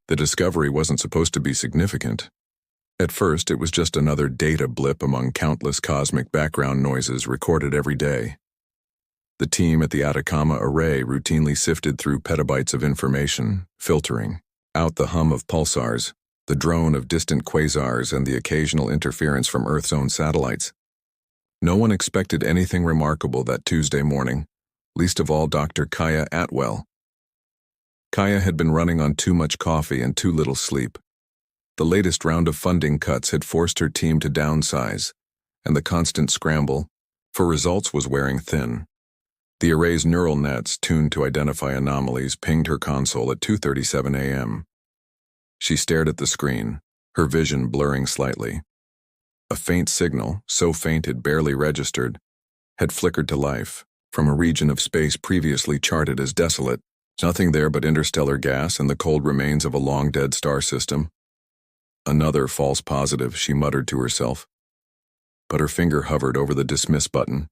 The discovery wasn't supposed to be significant. At first, it was just another data blip among countless cosmic background noises recorded every day. The team at the Atacama Array routinely sifted through petabytes of information, filtering out the hum of pulsars, the drone of distant quasars, and the occasional interference from Earth's own satellites. No one expected anything remarkable that Tuesday morning, least of all Dr. Kaya Atwell. Kaya had been running on too much coffee and too little sleep. The latest round of funding cuts had forced her team to downsize, and the constant scramble for results was wearing thin. The array's neural nets, tuned to identify anomalies, pinged her console at 2:37 a.m. She stared at the screen, her vision blurring slightly. A faint signal, so faint it barely registered, had flickered to life from a region of space previously charted as desolate. Nothing there but interstellar gas and the cold remains of a long-dead star system. Another false positive, she muttered to herself. But her finger hovered over the dismiss button.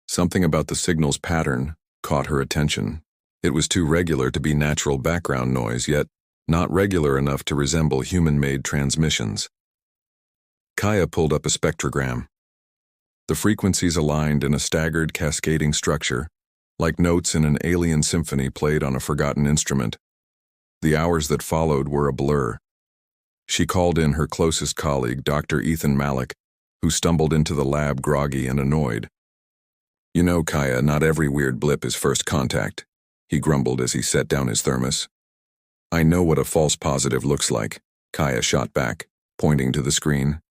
Something about the signal's pattern caught her attention. It was too regular to be natural background noise, yet not regular enough to resemble human-made transmissions. Kaya pulled up a spectrogram. The frequencies aligned in a staggered, cascading structure, like notes in an alien symphony played on a forgotten instrument. The hours that followed were a blur. She called in her closest colleague, Dr. Ethan Malik, who stumbled into the lab groggy and annoyed. "You know, Kaya, not every weird blip is first contact," he grumbled as he set down his thermos. "I know what a false positive looks like," Kaya shot back, pointing to the screen.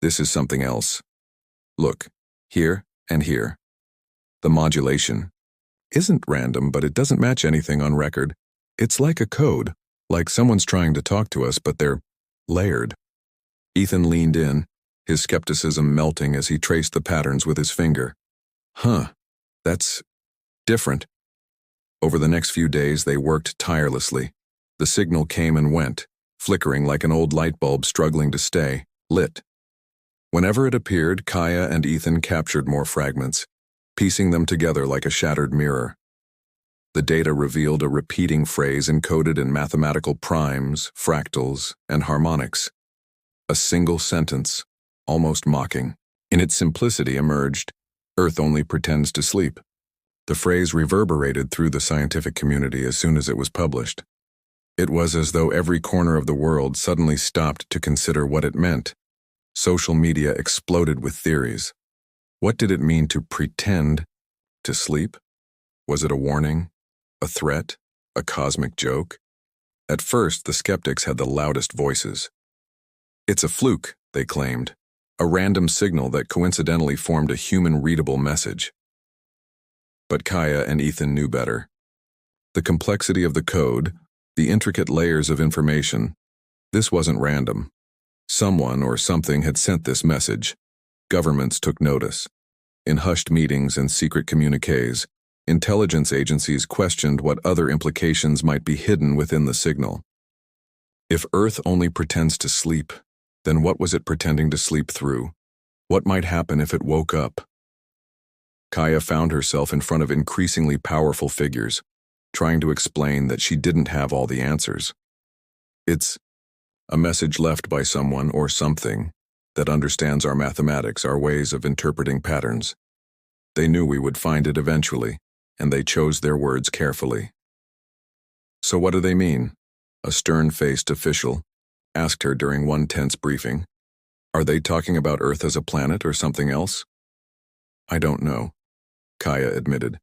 "This is something else. Look, here and here. The modulation isn't random, but it doesn't match anything on record. It's like a code, like someone's trying to talk to us, but they're layered." Ethan leaned in, his skepticism melting as he traced the patterns with his finger. "Huh, that's different." Over the next few days, they worked tirelessly. The signal came and went, flickering like an old light bulb struggling to stay lit. Whenever it appeared, Kaya and Ethan captured more fragments, piecing them together like a shattered mirror. The data revealed a repeating phrase encoded in mathematical primes, fractals, and harmonics. A single sentence, almost mocking. In its simplicity emerged, "Earth only pretends to sleep." The phrase reverberated through the scientific community as soon as it was published. It was as though every corner of the world suddenly stopped to consider what it meant. Social media exploded with theories. What did it mean to pretend to sleep? Was it a warning? A threat? A cosmic joke? At first, the skeptics had the loudest voices. "It's a fluke," they claimed, "a random signal that coincidentally formed a human-readable message." But Kaya and Ethan knew better. The complexity of the code, the intricate layers of information, this wasn't random. Someone or something had sent this message. Governments took notice. In hushed meetings and secret communiques, intelligence agencies questioned what other implications might be hidden within the signal. If Earth only pretends to sleep, then what was it pretending to sleep through? What might happen if it woke up? Kaya found herself in front of increasingly powerful figures, trying to explain that she didn't have all the answers. It's a message left by someone or something that understands our mathematics, our ways of interpreting patterns. They knew we would find it eventually, and they chose their words carefully. "So what do they mean?" a stern-faced official asked her during one tense briefing. "Are they talking about Earth as a planet or something else?" "I don't know," Kaya admitted.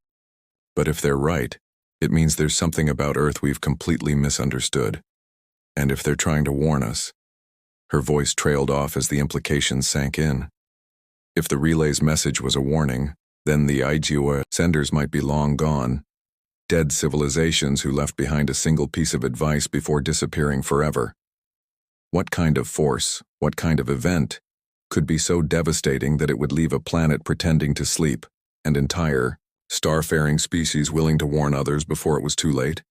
"But if they're right, it means there's something about Earth we've completely misunderstood. And if they're trying to warn us..." Her voice trailed off as the implications sank in. If the relay's message was a warning, then the HFY senders might be long gone, dead civilizations who left behind a single piece of advice before disappearing forever. What kind of force, what kind of event, could be so devastating that it would leave a planet pretending to sleep, and entire, starfaring species willing to warn others before it was too late?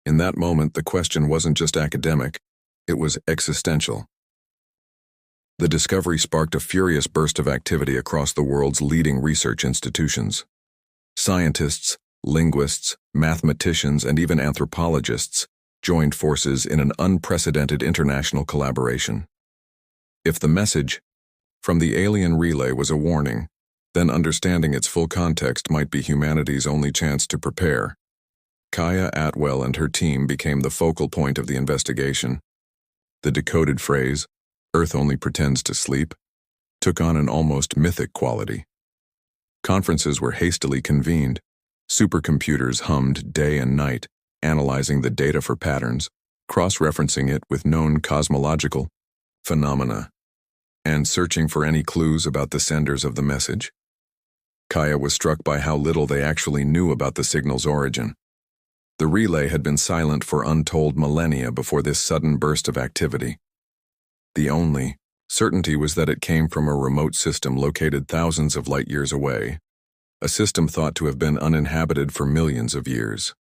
In that moment, the question wasn't just academic, it was existential. The discovery sparked a furious burst of activity across the world's leading research institutions. Scientists, linguists, mathematicians, and even anthropologists joined forces in an unprecedented international collaboration. If the message from the alien relay was a warning, then understanding its full context might be humanity's only chance to prepare. Kaya Atwell and her team became the focal point of the investigation. The decoded phrase, "Earth only pretends to sleep," took on an almost mythic quality. Conferences were hastily convened. Supercomputers hummed day and night, analyzing the data for patterns, cross-referencing it with known cosmological phenomena, and searching for any clues about the senders of the message. Kaya was struck by how little they actually knew about the signal's origin. The relay had been silent for untold millennia before this sudden burst of activity. The only certainty was that it came from a remote system located thousands of light years away, a system thought to have been uninhabited for millions of years.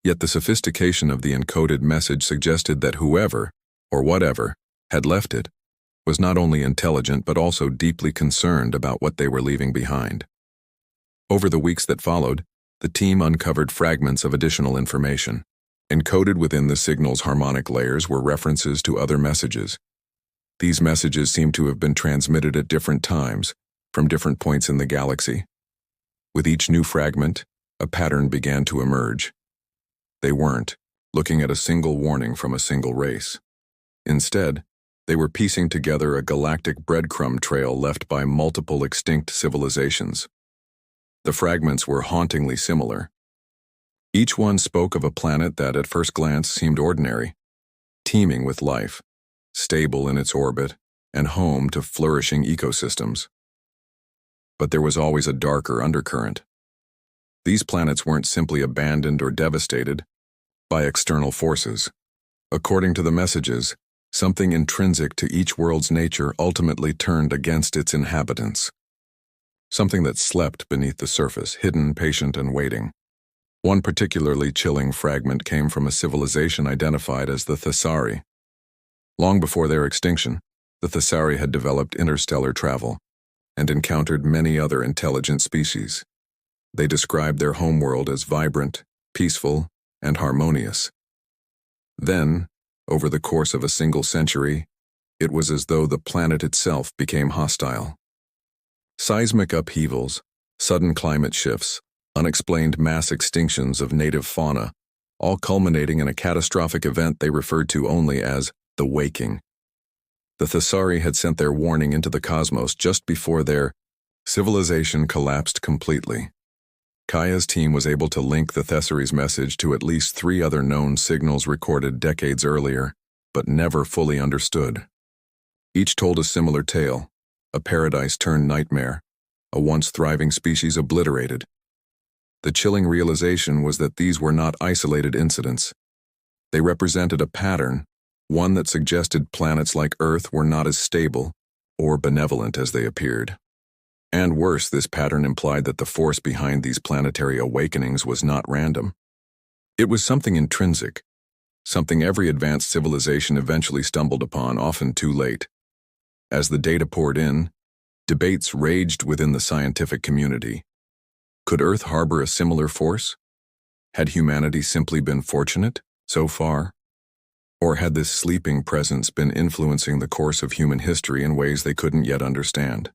Yet the sophistication of the encoded message suggested that whoever, or whatever, had left it was not only intelligent but also deeply concerned about what they were leaving behind. Over the weeks that followed, the team uncovered fragments of additional information. Encoded within the signal's harmonic layers were references to other messages. These messages seemed to have been transmitted at different times, from different points in the galaxy. With each new fragment, a pattern began to emerge. They weren't looking at a single warning from a single race. Instead, they were piecing together a galactic breadcrumb trail left by multiple extinct civilizations. The fragments were hauntingly similar. Each one spoke of a planet that at first glance seemed ordinary, teeming with life, stable in its orbit, and home to flourishing ecosystems. But there was always a darker undercurrent. These planets weren't simply abandoned or devastated by external forces. According to the messages, something intrinsic to each world's nature ultimately turned against its inhabitants. Something that slept beneath the surface, hidden, patient, and waiting. One particularly chilling fragment came from a civilization identified as the Thessari. Long before their extinction, the Thessari had developed interstellar travel and encountered many other intelligent species. They described their homeworld as vibrant, peaceful, and harmonious. Then, over the course of a single century, it was as though the planet itself became hostile. Seismic upheavals, sudden climate shifts, unexplained mass extinctions of native fauna, all culminating in a catastrophic event they referred to only as the waking. The Thessari had sent their warning into the cosmos just before their civilization collapsed completely. Kaya's team was able to link the Thessari's message to at least 3 other known signals recorded decades earlier, but never fully understood. Each told a similar tale, a paradise turned nightmare, a once thriving species obliterated. The chilling realization was that these were not isolated incidents. They represented a pattern, one that suggested planets like Earth were not as stable or benevolent as they appeared. And worse, this pattern implied that the force behind these planetary awakenings was not random. It was something intrinsic, something every advanced civilization eventually stumbled upon, often too late. As the data poured in, debates raged within the scientific community. Could Earth harbor a similar force? Had humanity simply been fortunate so far? Or had this sleeping presence been influencing the course of human history in ways they couldn't yet understand?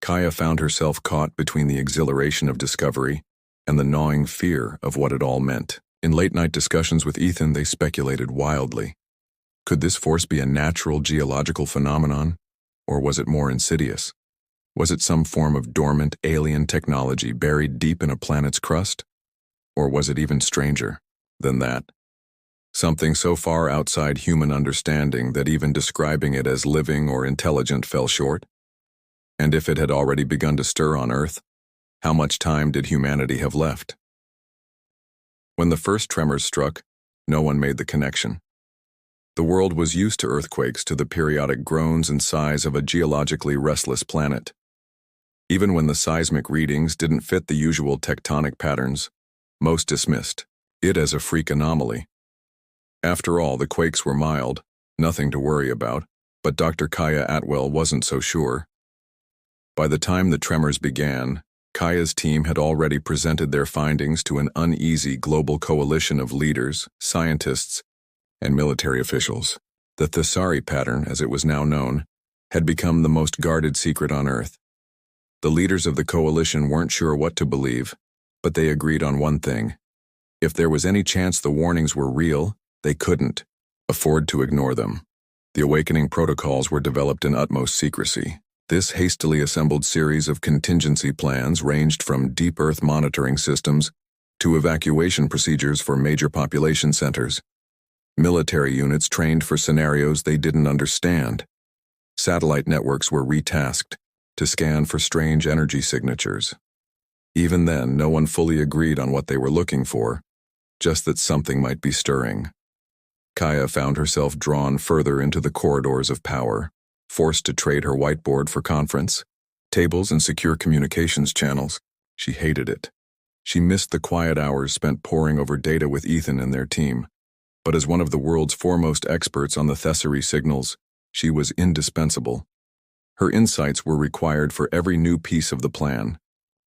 Kaya found herself caught between the exhilaration of discovery and the gnawing fear of what it all meant. In late-night discussions with Ethan, they speculated wildly. Could this force be a natural geological phenomenon, or was it more insidious? Was it some form of dormant alien technology buried deep in a planet's crust? Or was it even stranger than that? Something so far outside human understanding that even describing it as living or intelligent fell short? And if it had already begun to stir on Earth, how much time did humanity have left? When the first tremors struck, no one made the connection. The world was used to earthquakes, to the periodic groans and sighs of a geologically restless planet. Even when the seismic readings didn't fit the usual tectonic patterns, most dismissed it as a freak anomaly. After all, the quakes were mild, nothing to worry about, but Dr. Kaya Atwell wasn't so sure. By the time the tremors began, Kaya's team had already presented their findings to an uneasy global coalition of leaders, scientists, and military officials. The Thesari pattern, as it was now known, had become the most guarded secret on Earth. The leaders of the coalition weren't sure what to believe, but they agreed on one thing. If there was any chance the warnings were real, they couldn't afford to ignore them. The awakening protocols were developed in utmost secrecy. This hastily assembled series of contingency plans ranged from deep Earth monitoring systems to evacuation procedures for major population centers. Military units trained for scenarios they didn't understand. Satellite networks were retasked to scan for strange energy signatures. Even then, no one fully agreed on what they were looking for, just that something might be stirring. Kaya found herself drawn further into the corridors of power, forced to trade her whiteboard for conference tables and secure communications channels. She hated it. She missed the quiet hours spent poring over data with Ethan and their team. But as one of the world's foremost experts on the Thesari signals, she was indispensable. Her insights were required for every new piece of the plan,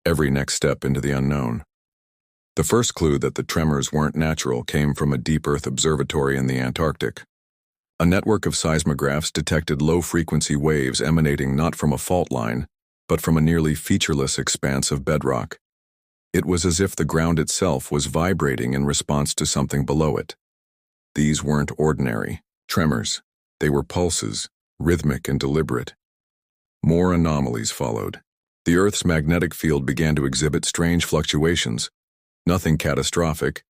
every next step into the unknown. The first clue that the tremors weren't natural came from a deep Earth observatory in the Antarctic. A network of seismographs detected low-frequency waves emanating not from a fault line, but from a nearly featureless expanse of bedrock. It was as if the ground itself was vibrating in response to something below it. These weren't ordinary tremors. They were pulses, rhythmic and deliberate. More anomalies followed. The Earth's magnetic field began to exhibit strange fluctuations, nothing catastrophic,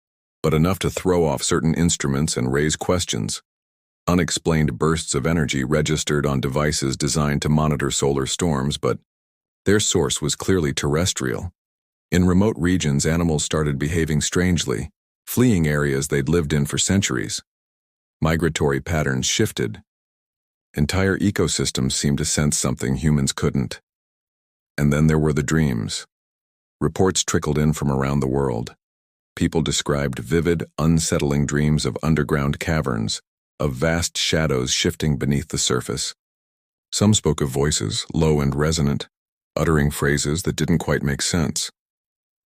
but enough to throw off certain instruments and raise questions. Unexplained bursts of energy registered on devices designed to monitor solar storms, but their source was clearly terrestrial. In remote regions, animals started behaving strangely, fleeing areas they'd lived in for centuries. Migratory patterns shifted. Entire ecosystems seemed to sense something humans couldn't. And then there were the dreams. Reports trickled in from around the world. People described vivid, unsettling dreams of underground caverns, of vast shadows shifting beneath the surface. Some spoke of voices, low and resonant, uttering phrases that didn't quite make sense.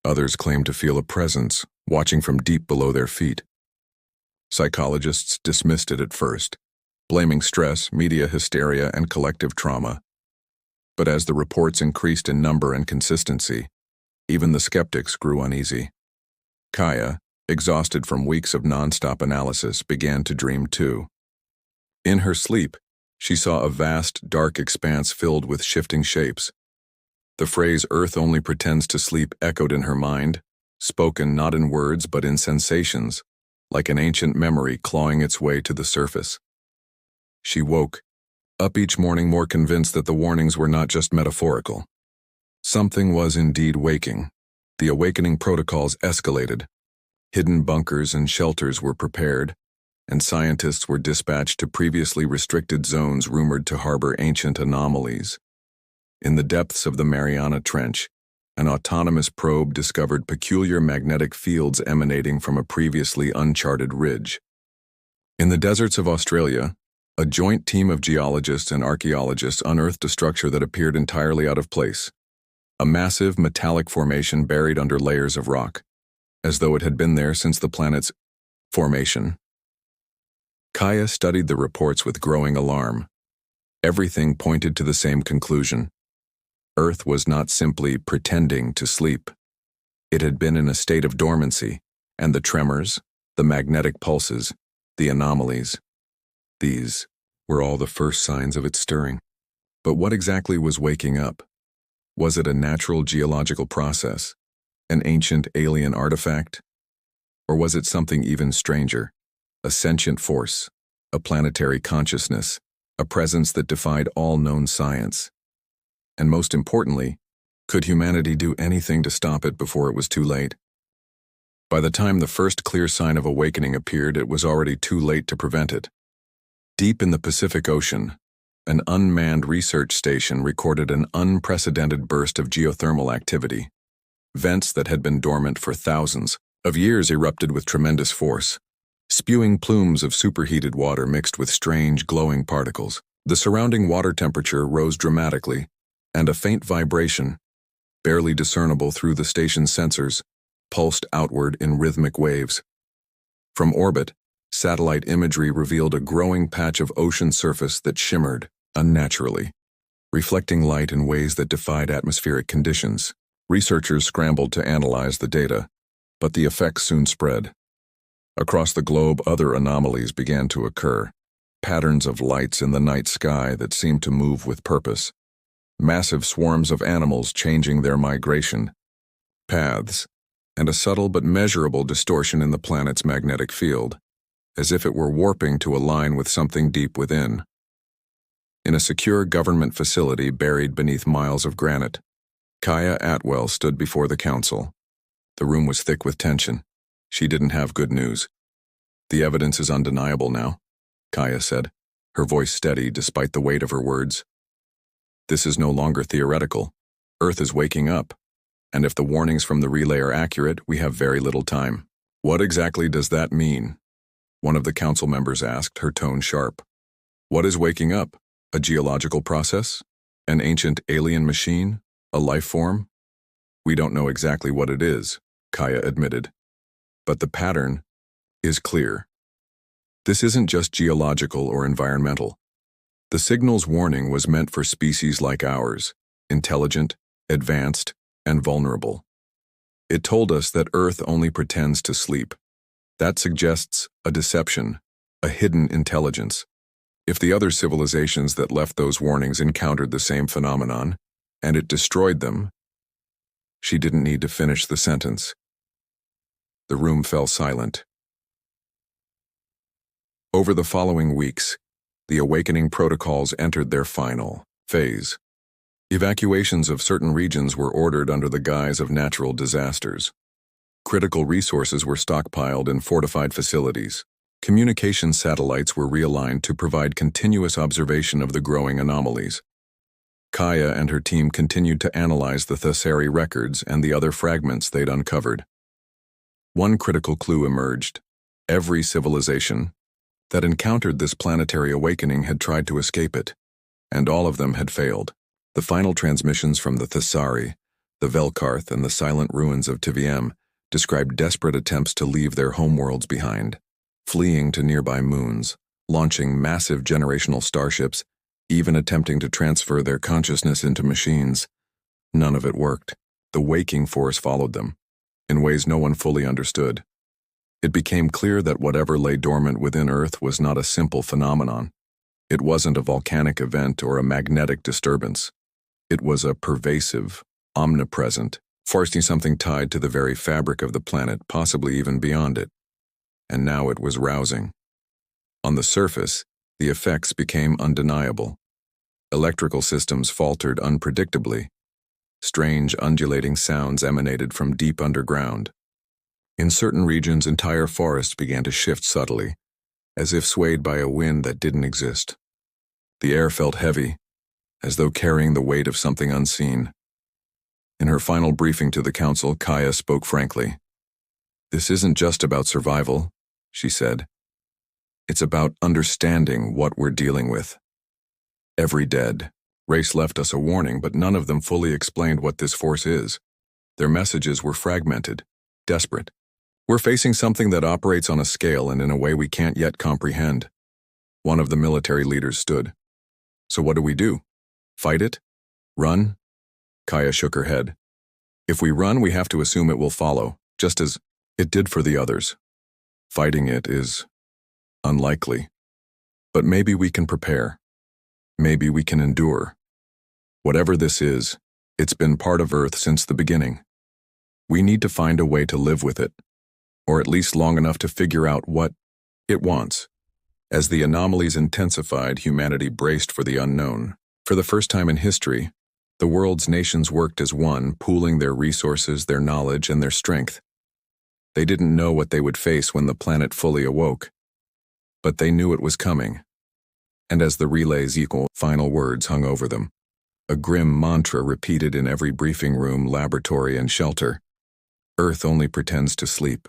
Others claimed to feel a presence, watching from deep below their feet. Psychologists dismissed it at first, blaming stress, media hysteria, and collective trauma. But as the reports increased in number and consistency, even the skeptics grew uneasy. Kaya, exhausted from weeks of nonstop analysis, began to dream too. In her sleep, she saw a vast, dark expanse filled with shifting shapes. The phrase "Earth only pretends to sleep" echoed in her mind, spoken not in words but in sensations, like an ancient memory clawing its way to the surface. She woke, up each morning more convinced that the warnings were not just metaphorical. Something was indeed waking. The awakening protocols escalated. Hidden bunkers and shelters were prepared, and scientists were dispatched to previously restricted zones rumored to harbor ancient anomalies. In the depths of the Mariana Trench, an autonomous probe discovered peculiar magnetic fields emanating from a previously uncharted ridge. In the deserts of Australia, a joint team of geologists and archaeologists unearthed a structure that appeared entirely out of place. A massive metallic formation buried under layers of rock, as though it had been there since the planet's formation. Kaya studied the reports with growing alarm. Everything pointed to the same conclusion. Earth was not simply pretending to sleep. It had been in a state of dormancy, and the tremors, the magnetic pulses, the anomalies, these were all the first signs of its stirring. But what exactly was waking up? Was it a natural geological process, an ancient alien artifact? Or was it something even stranger, a sentient force, a planetary consciousness, a presence that defied all known science? And most importantly, could humanity do anything to stop it before it was too late? By the time the first clear sign of awakening appeared, it was already too late to prevent it. Deep in the Pacific Ocean, an unmanned research station recorded an unprecedented burst of geothermal activity. Vents that had been dormant for thousands of years erupted with tremendous force, spewing plumes of superheated water mixed with strange glowing particles. The surrounding water temperature rose dramatically, and a faint vibration, barely discernible through the station's sensors, pulsed outward in rhythmic waves. From orbit, satellite imagery revealed a growing patch of ocean surface that shimmered unnaturally, reflecting light in ways that defied atmospheric conditions. Researchers scrambled to analyze the data, but the effects soon spread. Across the globe, other anomalies began to occur, patterns of lights in the night sky that seemed to move with purpose, massive swarms of animals changing their migration paths, and a subtle but measurable distortion in the planet's magnetic field, as if it were warping to align with something deep within. In a secure government facility buried beneath miles of granite, Kaya Atwell stood before the council. The room was thick with tension. She didn't have good news. "The evidence is undeniable now," Kaya said, her voice steady despite the weight of her words. "This is no longer theoretical. Earth is waking up, and if the warnings from the relay are accurate, we have very little time." "What exactly does that mean?" one of the council members asked, her tone sharp. "What is waking up? A geological process? An ancient alien machine? A life form?" "We don't know exactly what it is," Kaya admitted. "But the pattern is clear. This isn't just geological or environmental. The signal's warning was meant for species like ours, intelligent, advanced, and vulnerable. It told us that Earth only pretends to sleep. That suggests a deception, a hidden intelligence. If the other civilizations that left those warnings encountered the same phenomenon, and it destroyed them..." She didn't need to finish the sentence. The room fell silent. Over the following weeks, the awakening protocols entered their final phase. Evacuations of certain regions were ordered under the guise of natural disasters. Critical resources were stockpiled in fortified facilities. Communication satellites were realigned to provide continuous observation of the growing anomalies. Kaya and her team continued to analyze the Thessari records and the other fragments they'd uncovered. One critical clue emerged. Every civilization that encountered this planetary awakening had tried to escape it, and all of them had failed. The final transmissions from the Thessari, the Velkarth, and the silent ruins of Tiviem described desperate attempts to leave their homeworlds behind, fleeing to nearby moons, launching massive generational starships, even attempting to transfer their consciousness into machines. None of it worked. The waking force followed them, in ways no one fully understood. It became clear that whatever lay dormant within Earth was not a simple phenomenon. It wasn't a volcanic event or a magnetic disturbance. It was a pervasive, omnipresent, forcing something tied to the very fabric of the planet, possibly even beyond it. And now it was rousing. On the surface, the effects became undeniable. Electrical systems faltered unpredictably. Strange, undulating sounds emanated from deep underground. In certain regions, entire forests began to shift subtly, as if swayed by a wind that didn't exist. The air felt heavy, as though carrying the weight of something unseen. In her final briefing to the council, Kaya spoke frankly. "This isn't just about survival," she said. "It's about understanding what we're dealing with. Every dead race left us a warning, but none of them fully explained what this force is. Their messages were fragmented, desperate. We're facing something that operates on a scale and in a way we can't yet comprehend." One of the military leaders stood. "So what do we do? Fight it? Run?" Kaya shook her head. "If we run, we have to assume it will follow, just as it did for the others. Fighting it is unlikely. But maybe we can prepare. Maybe we can endure. Whatever this is, it's been part of Earth since the beginning. We need to find a way to live with it, or at least long enough to figure out what it wants." As the anomalies intensified, humanity braced for the unknown. For the first time in history, the world's nations worked as one, pooling their resources, their knowledge, and their strength. They didn't know what they would face when the planet fully awoke, but they knew it was coming. And as the relay's final words hung over them, a grim mantra repeated in every briefing room, laboratory, and shelter: "Earth only pretends to sleep."